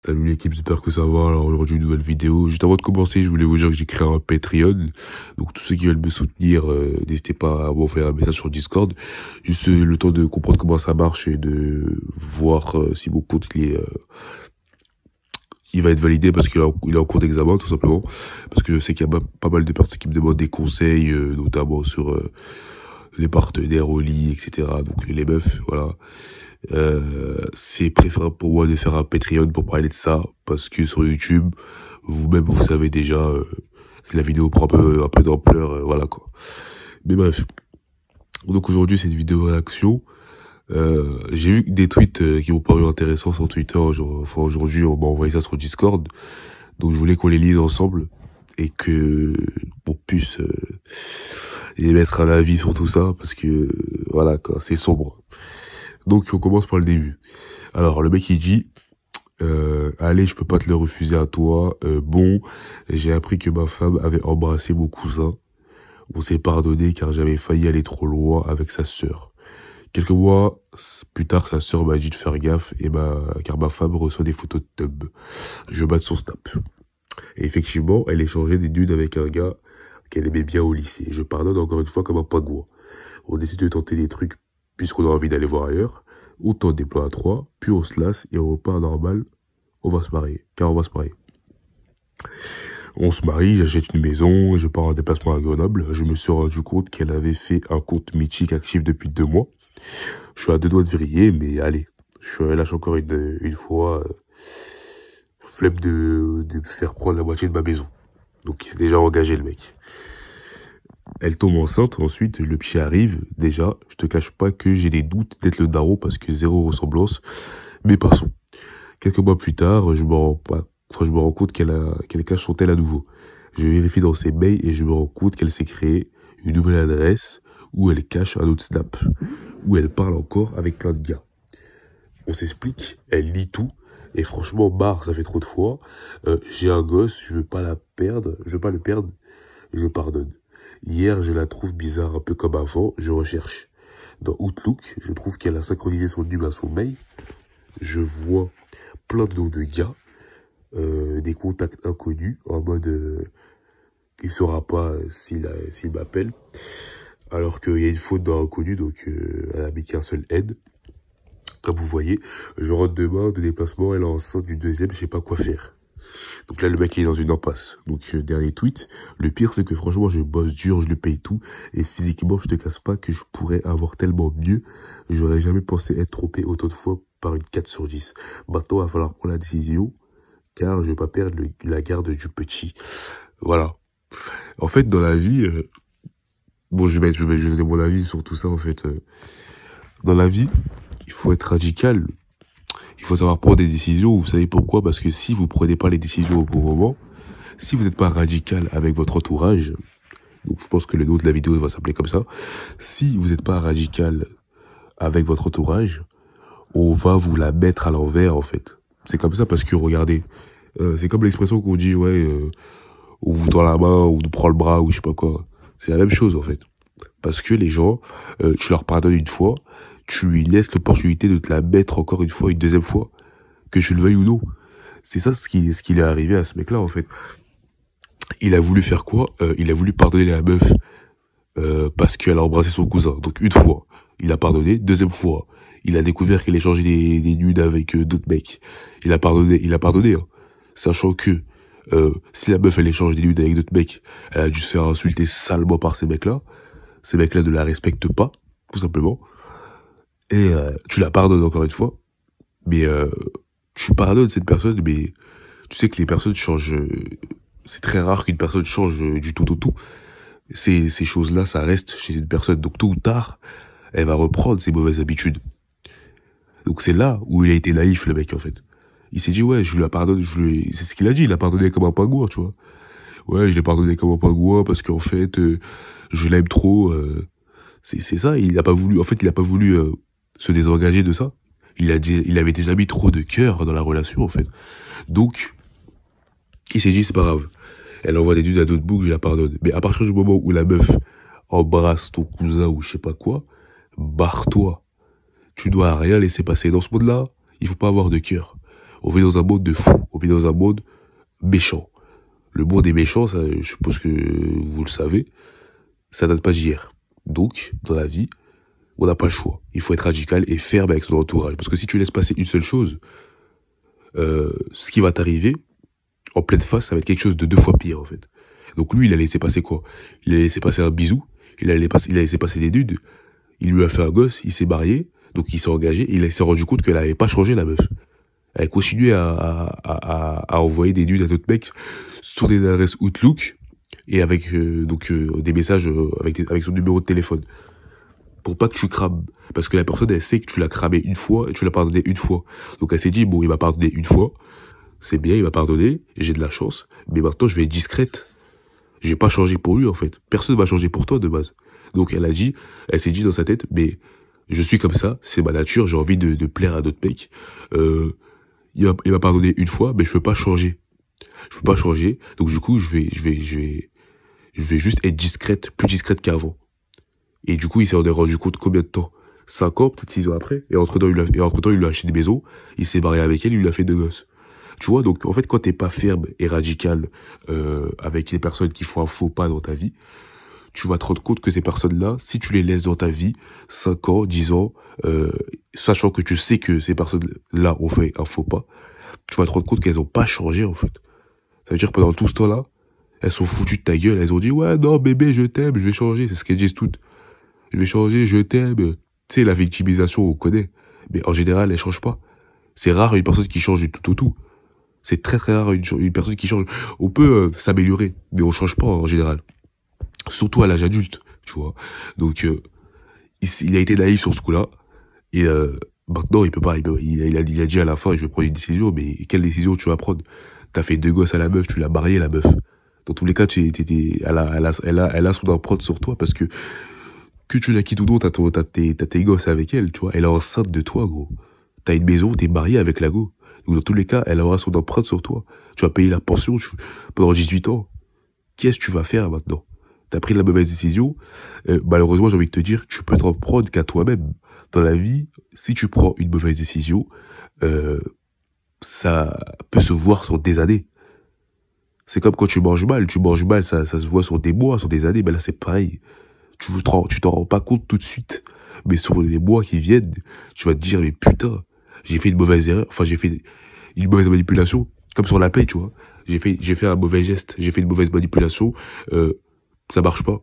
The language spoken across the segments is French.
Salut l'équipe, j'espère que ça va. Alors aujourd'hui, une nouvelle vidéo. Juste avant de commencer, je voulais vous dire que j'ai créé un Patreon. Donc tous ceux qui veulent me soutenir, n'hésitez pas à m'envoyer un message sur Discord. Juste le temps de comprendre comment ça marche et de voir si mon compte il va être validé parce il est en cours d'examen tout simplement. Parce que je sais qu'il y a pas mal de personnes qui me demandent des conseils, notamment sur les partenaires au lit, etc. Donc les meufs, voilà. C'est préférable pour moi de faire un Patreon pour parler de ça, parce que sur YouTube, vous-même vous savez déjà, si la vidéo prend un peu d'ampleur, voilà quoi. Mais bref, donc aujourd'hui c'est une vidéo réaction. J'ai vu des tweets qui m'ont paru intéressants sur Twitter, enfin aujourd'hui on m'a envoyé ça sur Discord, donc je voulais qu'on les lise ensemble et que on puisse émettre un avis sur tout ça, parce que voilà quoi, c'est sombre. Donc on commence par le début. Alors le mec il dit allez, je peux pas te le refuser à toi. Bon, j'ai appris que ma femme avait embrassé mon cousin. On s'est pardonné car j'avais failli aller trop loin avec sa sœur. Quelques mois plus tard, sa sœur m'a dit de faire gaffe car ma femme reçoit des photos de tub. Je mate son snap. Et effectivement, elle échangeait des nudes avec un gars qu'elle aimait bien au lycée. Je pardonne encore une fois comme un pingouin. On décide de tenter des trucs puisqu'on a envie d'aller voir ailleurs. On tente des plans à trois, puis on se lasse et on repart normal. On va se marier, car on va se marier. On se marie, j'achète une maison, et je pars en déplacement à Grenoble. Je me suis rendu compte qu'elle avait fait un compte Mythique actif depuis 2 mois. Je suis à 2 doigts de vriller, mais allez, je lâche encore une fois. Flemme de me faire prendre la moitié de ma maison. Donc il s'est déjà engagé le mec. Elle tombe enceinte, ensuite le pied arrive. Déjà, je te cache pas que j'ai des doutes d'être le daron parce que zéro ressemblance. Mais passons. Quelques mois plus tard, je me rends compte qu'elle cache son tel à nouveau. Je vérifie dans ses mails et je me rends compte qu'elle s'est créée une nouvelle adresse où elle cache un autre snap, où elle parle encore avec plein de gars. On s'explique, elle lit tout, et franchement, ça fait trop de fois. J'ai un gosse, je veux pas le perdre, je pardonne. Hier, je la trouve bizarre, un peu comme avant, je recherche. Dans Outlook, je trouve qu'elle a synchronisé son numéro à son mail. Je vois plein de noms de gars, des contacts inconnus, en mode il saura pas s'il m'appelle, alors qu'il y a une faute dans inconnu, donc elle a mis qu'un seul N. Comme vous voyez, je rentre demain de déplacement, elle est enceinte du deuxième, je sais pas quoi faire. Donc là, le mec il est dans une impasse. Donc dernier tweet, le pire c'est que franchement je bosse dur, je le paye tout, et physiquement je te casse pas que je pourrais avoir tellement mieux, j'aurais jamais pensé être trompé autant de fois par une 4 sur 10. Maintenant il va falloir prendre la décision, car je vais pas perdre la garde du petit. Voilà. En fait dans la vie, bon je vais donner mon avis sur tout ça en fait. Dans la vie, il faut être radical. Il faut savoir prendre des décisions. Vous savez pourquoi? Parce que si vous prenez pas les décisions au bon moment, si vous n'êtes pas radical avec votre entourage, donc je pense que le nom de la vidéo va s'appeler comme ça, si vous n'êtes pas radical avec votre entourage, on va vous la mettre à l'envers en fait. C'est comme ça parce que regardez, c'est comme l'expression qu'on dit, on vous tend la main, on nous prend le bras ou je sais pas quoi. C'est la même chose en fait. Parce que les gens, tu leur pardonnes une fois, tu lui laisses l'opportunité de te la mettre encore une fois, une deuxième fois, que je le veuille ou non. C'est ça ce qui est arrivé à ce mec-là, en fait. Il a voulu faire quoi? Il a voulu pardonner la meuf parce qu'elle a embrassé son cousin. Donc une fois, il a pardonné. Deuxième fois, il a découvert qu'il échangeait des nudes avec d'autres mecs. Il a pardonné, hein. Sachant que si la meuf elle échange des nudes avec d'autres mecs, elle a dû se faire insulter salement par ces mecs-là. Ces mecs-là ne la respectent pas, tout simplement. Et tu la pardonnes encore une fois, mais tu pardonnes cette personne, mais tu sais que les personnes changent. C'est très rare qu'une personne change du tout au tout. Ces choses-là, ça reste chez une personne. Donc tôt ou tard, elle va reprendre ses mauvaises habitudes. Donc c'est là où il a été naïf, le mec, en fait. Il s'est dit, ouais, je la pardonne, c'est ce qu'il a dit, il a pardonné comme un pingouin, tu vois. Ouais, je l'ai pardonné comme un pingouin parce qu'en fait, je l'aime trop. C'est ça, il a pas voulu se désengager de ça. Il avait déjà mis trop de cœur dans la relation, en fait. Donc, il s'est dit, c'est pas grave. Elle envoie des nudes à d'autres boucs, je la pardonne. Mais à partir du moment où la meuf embrasse ton cousin ou je sais pas quoi, barre-toi. Tu dois rien laisser passer. Dans ce monde-là, il faut pas avoir de cœur. On vit dans un monde de fous, on vit dans un monde méchant. Le monde est méchant, ça, je suppose que vous le savez, ça date pas d'hier. Donc, dans la vie, on n'a pas le choix. Il faut être radical et ferme avec son entourage. Parce que si tu laisses passer une seule chose, ce qui va t'arriver, en pleine face, ça va être quelque chose de 2 fois pire, en fait. Donc lui, il a laissé passer quoi? Il a laissé passer un bisou, il a laissé passer des nudes, il lui a fait un gosse, il s'est marié, donc il s'est engagé, et il s'est rendu compte qu'elle avait pas changé, la meuf. Elle continuait à envoyer des nudes à d'autres mecs sur des adresses Outlook, et avec des messages avec son numéro de téléphone. Pour pas que tu crames. Parce que la personne, elle sait que tu l'as cramé une fois et tu l'as pardonné une fois. Donc elle s'est dit, bon, il m'a pardonné une fois, c'est bien, il m'a pardonné, j'ai de la chance, mais maintenant je vais être discrète. J'ai pas changé pour lui, en fait. Personne va changer pour toi, de base. Donc elle s'est dit dans sa tête, mais je suis comme ça, c'est ma nature, j'ai envie de plaire à d'autres mecs. Il m'a pardonné une fois, mais je peux pas changer. Je peux pas changer, donc du coup, je vais juste être discrète, plus discrète qu'avant. Et du coup, il s'en est rendu compte combien de temps? 5 ans, peut-être 6 ans après. Et entre-temps, il lui a acheté des maisons, il s'est marié avec elle, il lui a fait 2 gosses. Tu vois, donc en fait, quand t'es pas ferme et radical avec les personnes qui font un faux pas dans ta vie, tu vas te rendre compte que ces personnes-là, si tu les laisses dans ta vie, 5 ans, 10 ans, sachant que tu sais que ces personnes-là ont fait un faux pas, tu vas te rendre compte qu'elles ont pas changé, en fait. Ça veut dire que pendant tout ce temps-là, elles sont foutues de ta gueule, elles ont dit, ouais, non, bébé, je t'aime, je vais changer, c'est ce qu'elles disent toutes. Je vais changer, je t'aime. Tu sais, la victimisation, on connaît. Mais en général, elle change pas. C'est rare une personne qui change du tout au tout. C'est très très rare une personne qui change. On peut s'améliorer, mais on change pas en général. Surtout à l'âge adulte, tu vois. Donc, il a été naïf sur ce coup-là. Et maintenant, il peut pas. Il a dit à la fin, je vais prendre une décision. Mais quelle décision tu vas prendre? T'as fait 2 gosses à la meuf, tu l'as mariée, la meuf. Dans tous les cas, elle a son empreinte sur toi parce que tu la quittes ou non, t'as tes gosses avec elle, tu vois. Elle est enceinte de toi, gros. T'as une maison, t'es marié avec la go. Donc dans tous les cas, elle aura son empreinte sur toi. Tu vas payer la pension pendant 18 ans. Qu'est-ce que tu vas faire maintenant? T'as pris la mauvaise décision. Malheureusement, j'ai envie de te dire, tu peux t'en prendre qu'à toi-même. Dans la vie, si tu prends une mauvaise décision, ça peut se voir sur des années. C'est comme quand tu manges mal. Tu manges mal, ça se voit sur des mois, sur des années. Ben là, c'est pareil. Tu t'en rends pas compte tout de suite. Mais sur les mois qui viennent, tu vas te dire, mais putain, j'ai fait une mauvaise erreur, enfin, j'ai fait une mauvaise manipulation. Comme sur la paix, tu vois. J'ai fait un mauvais geste, j'ai fait une mauvaise manipulation, ça marche pas.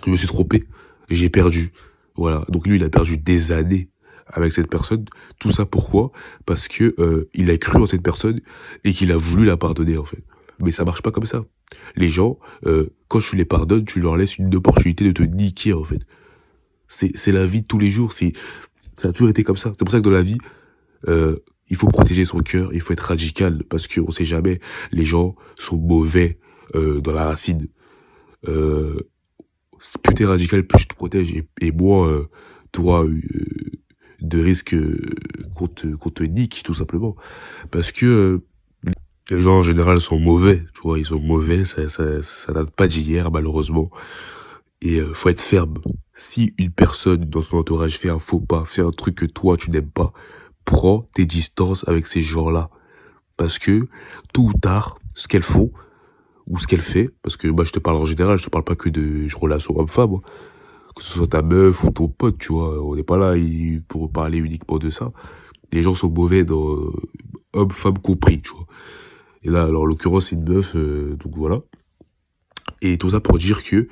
Je me suis trompé, j'ai perdu. Voilà. Donc lui, il a perdu des années avec cette personne. Tout ça pourquoi? Parce que, il a cru en cette personne et qu'il a voulu la pardonner, en fait. Mais ça marche pas comme ça. Les gens, quand tu les pardonnes, tu leur laisses une opportunité de te niquer, en fait. C'est la vie de tous les jours, ça a toujours été comme ça. C'est pour ça que dans la vie, il faut protéger son cœur, il faut être radical, parce qu'on sait jamais, les gens sont mauvais dans la racine. Plus t'es radical, plus tu te protèges, et moins t'auras de risques qu'on te nique, tout simplement. Parce que les gens en général sont mauvais, tu vois, ils sont mauvais, ça date pas d'hier, malheureusement. Et faut être ferme. Si une personne dans ton entourage fait un faux pas, fait un truc que toi tu n'aimes pas, prends tes distances avec ces gens-là. Parce que, tôt ou tard, ce qu'elles font, ou ce qu'elle fait, parce que moi je te parle en général, je te parle pas que de relations homme-femme, hein. Que ce soit ta meuf ou ton pote, tu vois, on n'est pas là pour parler uniquement de ça. Les gens sont mauvais dans homme-femme compris, tu vois. Et là, alors en l'occurrence, c'est une meuf, donc voilà. Et tout ça pour dire que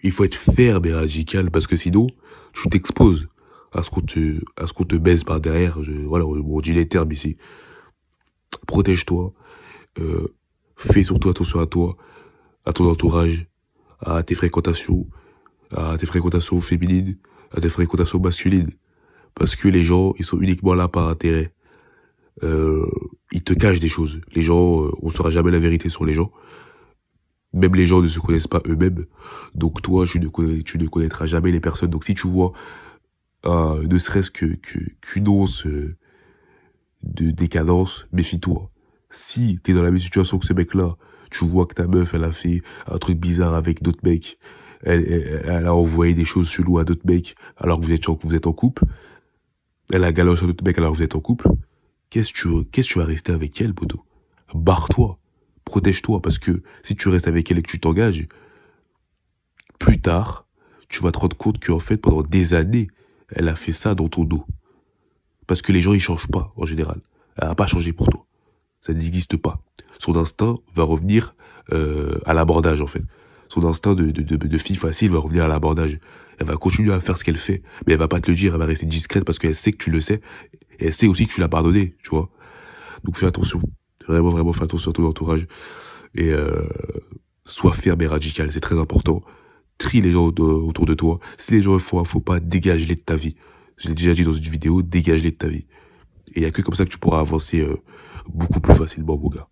il faut être ferme et radical, parce que sinon, tu t'exposes à ce qu'on te baise par derrière. Voilà, on dit les termes ici. Protège-toi, fais surtout attention à toi, à ton entourage, à tes fréquentations féminines, à tes fréquentations masculines. Parce que les gens, ils sont uniquement là par intérêt. Ils te cachent des choses. Les gens, on saura jamais la vérité sur les gens. Même les gens ne se connaissent pas eux-mêmes. Donc toi, tu ne connaîtras jamais les personnes. Donc si tu vois ne serait-ce qu'une once de décadence, méfie-toi. Si t'es dans la même situation que ce mec-là, tu vois que ta meuf, elle a fait un truc bizarre avec d'autres mecs, elle a envoyé des choses cheloues à d'autres mecs alors que vous êtes en couple, elle a galoché à d'autres mecs alors que vous êtes en couple, qu'est-ce que tu vas rester avec elle, Bodo? Barre-toi, protège-toi, parce que si tu restes avec elle et que tu t'engages, plus tard, tu vas te rendre compte qu'en fait, pendant des années, elle a fait ça dans ton dos. Parce que les gens, ils changent pas, en général. Elle n'a pas changé pour toi. Ça n'existe pas. Son instinct va revenir à l'abordage, en fait. Son instinct de fille facile va revenir à l'abordage. Elle va continuer à faire ce qu'elle fait, mais elle va pas te le dire, elle va rester discrète parce qu'elle sait que tu le sais, et elle sait aussi que tu l'as pardonné, tu vois. Donc fais attention. Vraiment, vraiment, fais attention à ton entourage. Et sois ferme et radical, c'est très important. Trie les gens autour de toi. Si les gens font un faux pas, dégage-les de ta vie. Je l'ai déjà dit dans une vidéo, dégage-les de ta vie. Et il n'y a que comme ça que tu pourras avancer beaucoup plus facilement, mon gars.